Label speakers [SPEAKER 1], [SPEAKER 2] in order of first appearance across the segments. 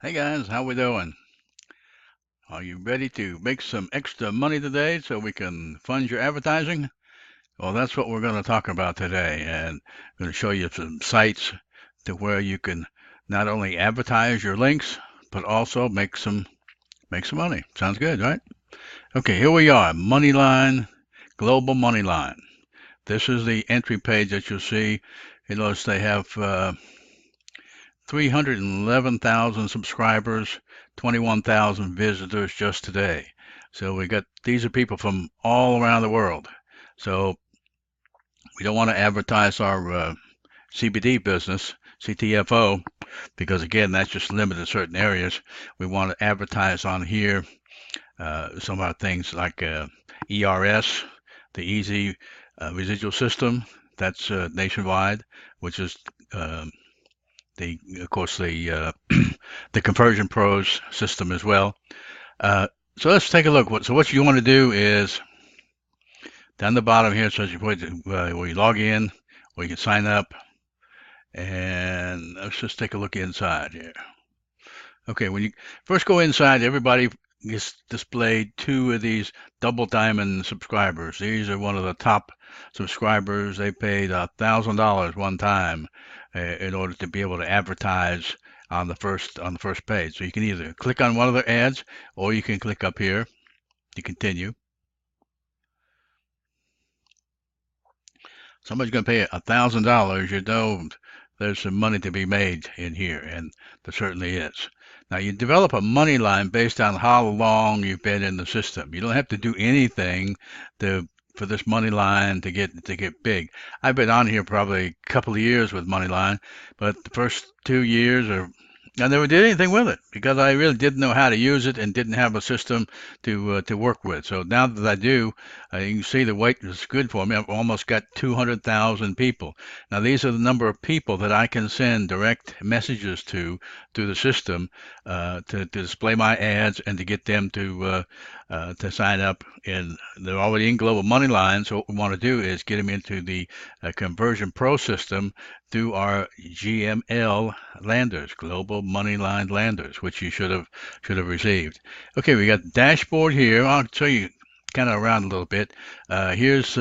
[SPEAKER 1] Hey guys, how we doing? Are you ready to make some extra money today so we can fund your advertising? Well, that's what we're going to talk about today, and I'm going to show you some sites to where you can not only advertise your links, but also make some money. Sounds good, right? Okay, here we are, MoneyLine, Global MoneyLine. This is the entry page that you'll see. You notice they have 311,000 subscribers, 21,000 visitors just today. So these are people from all around the world. So we don't want to advertise our CBD business, CTFO, because again, that's just limited to certain areas. We want to advertise on here some of our things like ERS, the Easy Residual System, that's nationwide, which is um of course, the Conversion Pros system as well. Uh, so let's take a look. So what you want to do is down the bottom here, it says where you log in, where you can sign up, and let's just take a look inside here. Okay, when you first go inside, everybody gets displayed two of these double diamond subscribers. These are one of the top subscribers. They paid $1,000 one time in order to be able to advertise on the first page. So you can either click on one of their ads, or you can click up here to continue. Somebody's going to pay $1,000. You know there's some money to be made in here, and there certainly is. Now, you develop a money line based on how long you've been in the system. You don't have to do anything to for this money line to get big. I've been on here probably a couple of years with money line, but the first 2 years or I never did anything with it because I really didn't know how to use it and didn't have a system to work with. So now that I do, you can see the weight is good for me. I've almost got 200,000 people. Now these are the number of people that I can send direct messages to through the system to display my ads and to get them to sign up. And they're already in Global MoneyLine. So what we want to do is get them into the Conversion Pro system through our GML landers, Global MoneyLine landers, which you should have received. Okay, we got the dashboard here. I'll show you kind of around a little bit. Here's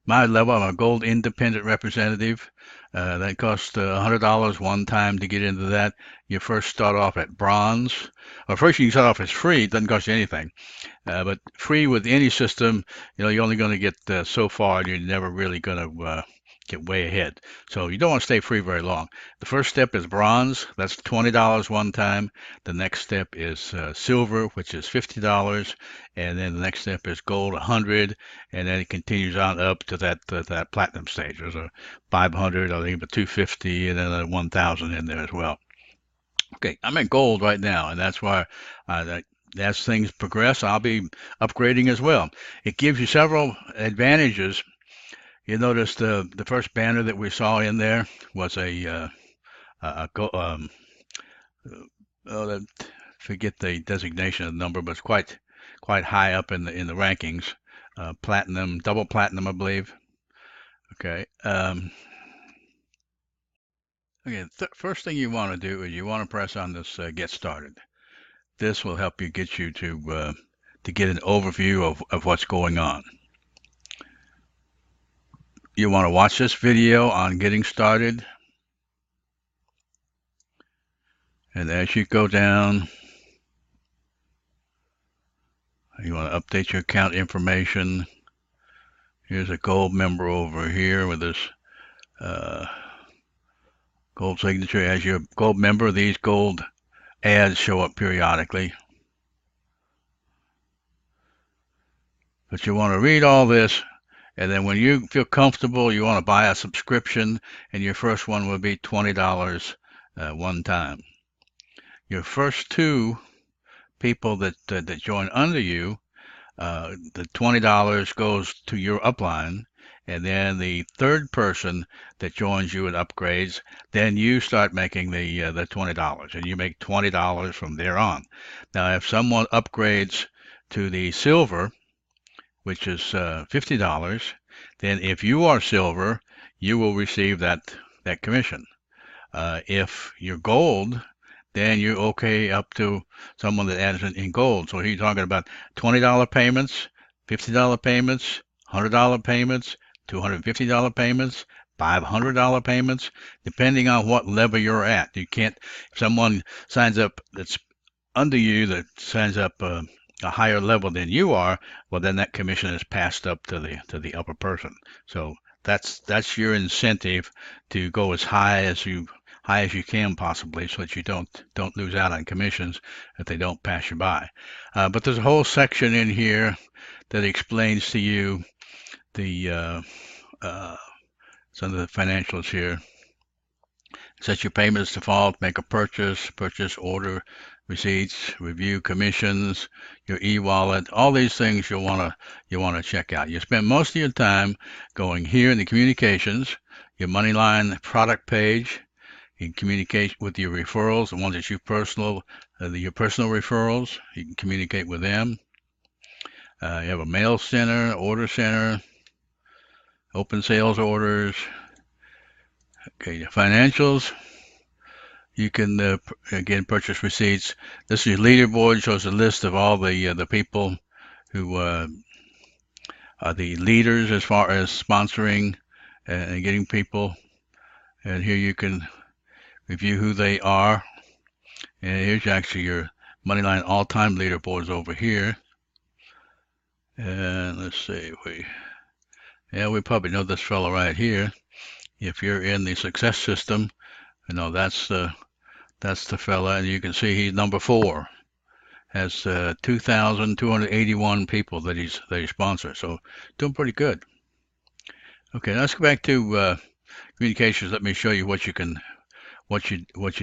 [SPEAKER 1] my level. I'm a gold independent representative. That costs $100 one time to get into that. You first start off at bronze. Well, first you can start off as free. It doesn't cost you anything. But free with any system, you're only going to get so far, and you're never really going to get way ahead. So you don't want to stay free very long. The first step is bronze. That's $20 one time. The next step is silver, which is $50, and then the next step is gold, 100, and then it continues on up to that platinum stage. There's a 500, I think, a 250, and then a 1,000 in there as well. Okay, I'm at gold right now, and that's why as things progress, I'll be upgrading as well. It gives you several advantages. You notice the first banner that we saw in there was a oh, forget the designation of the number, but it's quite high up in the rankings. Platinum, double platinum, I believe. Okay. Okay. First thing you want to do is you want to press on this get started. This will help you get you to get an overview of what's going on. You want to watch this video on getting started. And as you go down, you want to update your account information. Here's a gold member over here with this gold signature. As you're a gold member, these gold ads show up periodically. But you want to read all this, and then when you feel comfortable, you want to buy a subscription, and your first one will be $20 one time. Your first two people that join under you, the $20 goes to your upline, and then the third person that joins you and upgrades, then you start making the $20, and you make $20 from there on. Now, if someone upgrades to the silver, which is $50, then if you are silver, you will receive that commission. If you're gold, then you're okay up to someone that adds in gold. So he's talking about $20 payments, $50 payments, $100 payments, $250 payments, $500 payments, depending on what level you're at. You can't, if someone signs up that's under you that signs up a higher level than you are, well, then that commission is passed up to the upper person. So that's your incentive to go as high as you can possibly, so that you don't lose out on commissions if they don't pass you by. But there's a whole section in here that explains to you the uh, some of the financials here. Set your payments default, make a purchase order, receipts, review commissions, your e-wallet, all these things you want to check out. You spend most of your time going here in the communications, your MoneyLine product page. You can communicate with your referrals, the ones that your personal referrals. You can communicate with them. You have a mail center, order center, open sales orders. Okay, financials. You can again purchase receipts. This is your leaderboard. Shows a list of all the people who are the leaders as far as sponsoring and getting people. And here you can review who they are. And here's actually your MoneyLine all-time leaderboards over here. And let's see, we probably know this fellow right here. If you're in the success system, that's the fella, and you can see he's number 4. Has 2,281 people that he sponsors, so doing pretty good. Okay, let's go back to communications. Let me show you what you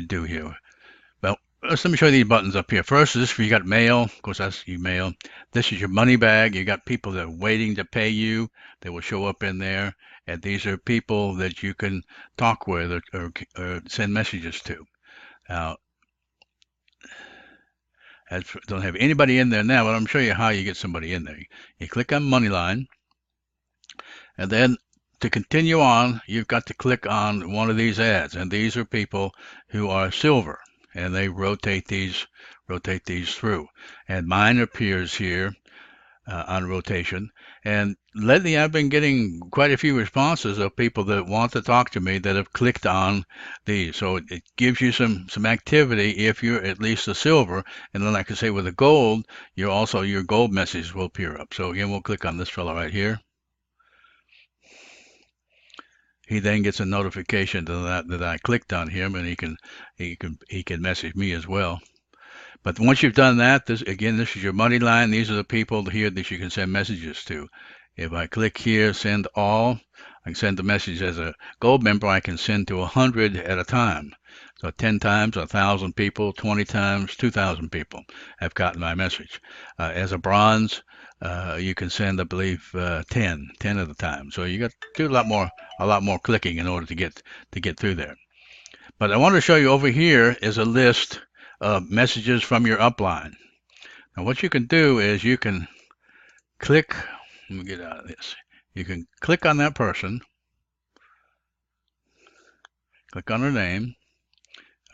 [SPEAKER 1] do here. Well, let me show you these buttons up here. First, this you got mail. Of course, that's your mail. This is your money bag. You got people that are waiting to pay you. They will show up in there, and these are people that you can talk with or send messages to. Now, I don't have anybody in there now, but I'm show you how you get somebody in there. You click on MoneyLine, and then to continue on, you've got to click on one of these ads, and these are people who are silver, and they rotate these through. And mine appears here on rotation. And lately, I've been getting quite a few responses of people that want to talk to me that have clicked on these. So it gives you some activity if you're at least a silver. And then, like I say, with a gold, your gold message will appear up. So again, we'll click on this fellow right here. He then gets a notification that I clicked on him, and he can message me as well. But once you've done that, this is your MoneyLine. These are the people here that you can send messages to. If I click here, send all, I can send the message. As a gold member, I can send to 100 at a time. So 10 times 1,000 people, 20 times 2,000 people have gotten my message. As a bronze, you can send, I believe, 10 at a time. So you got to do a lot more clicking in order to get through there. But I want to show you over here is a list of messages from your upline. Now what you can do is you can click, let me get out of this. You can click on that person, click on her name,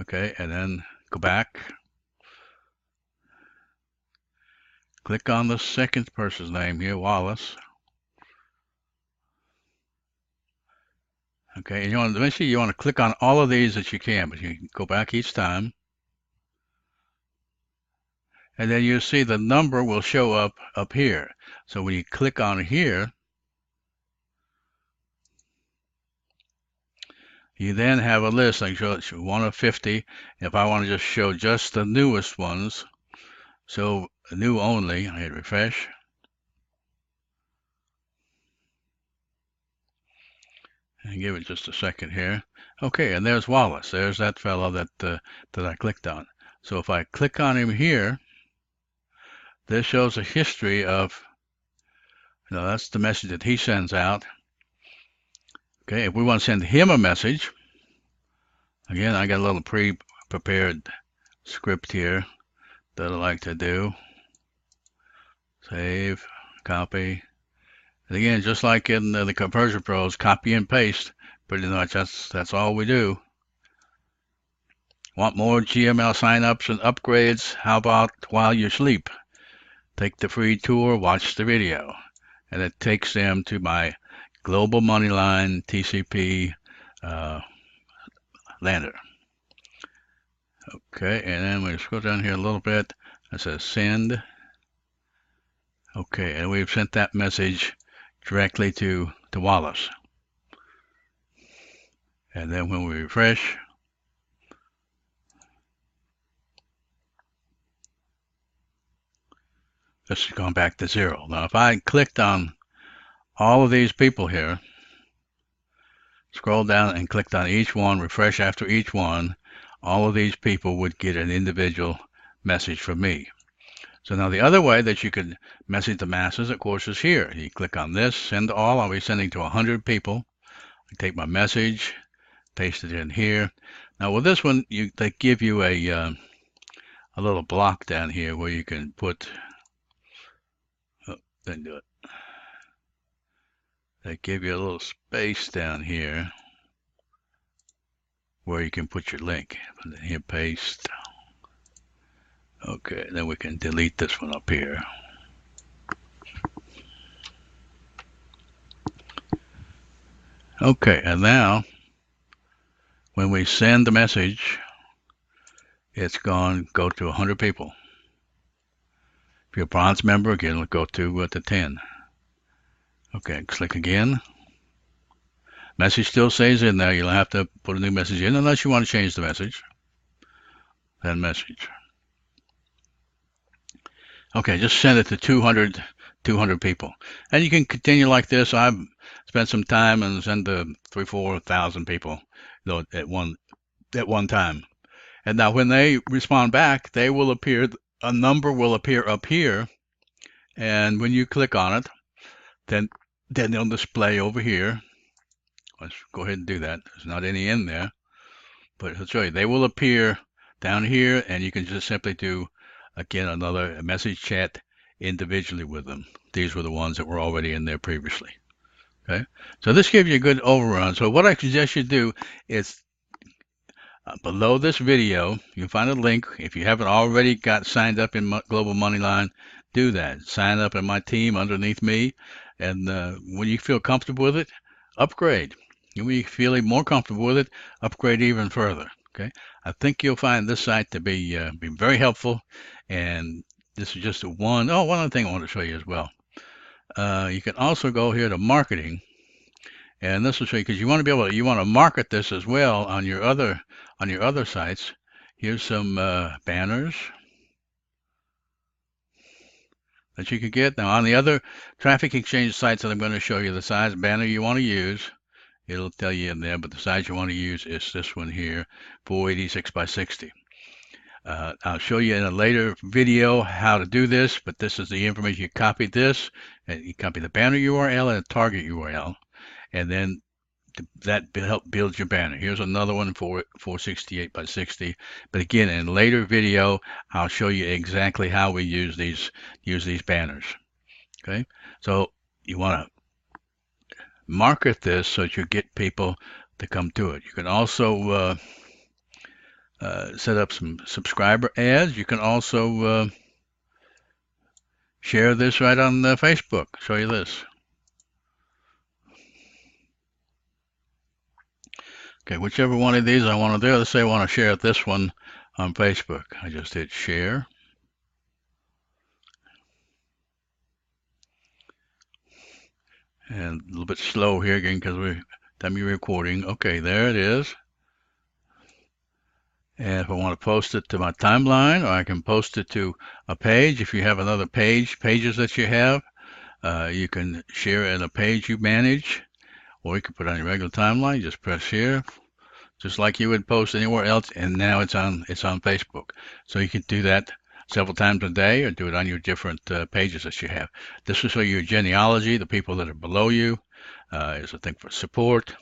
[SPEAKER 1] okay, and then go back, click on the second person's name here, Wallace. Okay, and eventually you want to click on all of these that you can, but you can go back each time. And then you'll see the number will show up here. So when you click on here, you then have a list. I can show 1 of 50. If I want to just show just the newest ones, so new only, I hit refresh. And give it just a second here. Okay, and there's Wallace. There's that fellow that I clicked on. So if I click on him here, this shows a history of, that's the message that he sends out. Okay, if we want to send him a message, again, I got a little pre-prepared script here that I like to do. Save, copy. And again, just like in the Conversion Pros, copy and paste. Pretty much that's all we do. Want more GML signups and upgrades? How about while you sleep? Take the free tour, watch the video. And it takes them to my Global MoneyLine TCP lander. Okay, and then we scroll down here a little bit. It says send. Okay, and we've sent that message directly to Wallace. And then when we refresh, this has gone back to 0. Now, if I clicked on all of these people here, scroll down and clicked on each one, refresh after each one, all of these people would get an individual message from me. So now the other way that you could message the masses, of course, is here. You click on this, send to all. I'll be sending to 100 people. I take my message, paste it in here. Now with this one, they give you a little block down here where you can put. Didn't do it. They give you a little space down here where you can put your link. Put it here, paste. Okay, then we can delete this one up here. Okay, and now when we send the message, it's go to 100 people. If you're a bronze member, again, it'll go to 10. Okay, click again. Message still stays in there. You'll have to put a new message in unless you want to change the message. Then message. Okay, just send it to 200 people. And you can continue like this. I've spent some time and send to 3,000-4,000 people at one time. And now when they respond back, they will appear, a number will appear up here. And when you click on it, then they'll display over here. Let's go ahead and do that. There's not any in there, but I'll show you. They will appear down here, and you can just simply do, again, another message chat individually with them. These were the ones that were already in there previously. Okay, so this gives you a good overrun. So what I suggest you do is below this video, you'll find a link. If you haven't already got signed up in Global MoneyLine, do that. Sign up in my team underneath me, and when you feel comfortable with it, upgrade. And when you feel more comfortable with it, upgrade even further. Okay, I think you'll find this site to be very helpful. And this is just one other thing I want to show you as well. You can also go here to marketing, and this will show you, because you want to market this as well on your other sites. Here's some banners that you could get. Now on the other traffic exchange sites that I'm going to show you, the size banner you want to use, it'll tell you in there, but the size you want to use is this one here, 486 by 60. I'll show you in a later video how to do this, but this is the information. You copy this, and you copy the banner URL and a target URL, and then that help build your banner. Here's another one for 468 by 60. But again, in a later video, I'll show you exactly how we use these banners. Okay, so you want to market this so that you get people to come to it. You can also set up some subscriber ads. You can also share this right on Facebook. I'll show you this. Okay, whichever one of these I want to do. Let's say I want to share this one on Facebook. I just hit share. And a little bit slow here again because we're recording. Okay, there it is. And if I want to post it to my timeline, or I can post it to a page. If you have another pages that you have, you can share it in a page you manage, or you can put it on your regular timeline. Just press here, just like you would post anywhere else, and now it's on Facebook. So you can do that several times a day, or do it on your different pages that you have. This will show you your genealogy, the people that are below you. There's a thing for support.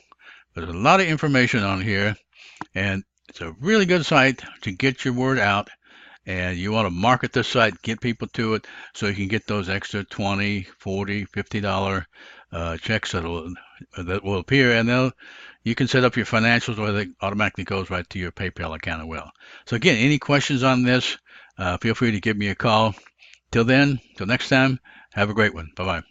[SPEAKER 1] There's a lot of information on here, and it's a really good site to get your word out. And you want to market this site, get people to it, so you can get those extra $20, $40, $50 checks that'll that will appear, and you can set up your financials where it automatically goes right to your PayPal account as well. So again, any questions on this, feel free to give me a call. Till then, till next time, have a great one. Bye-bye.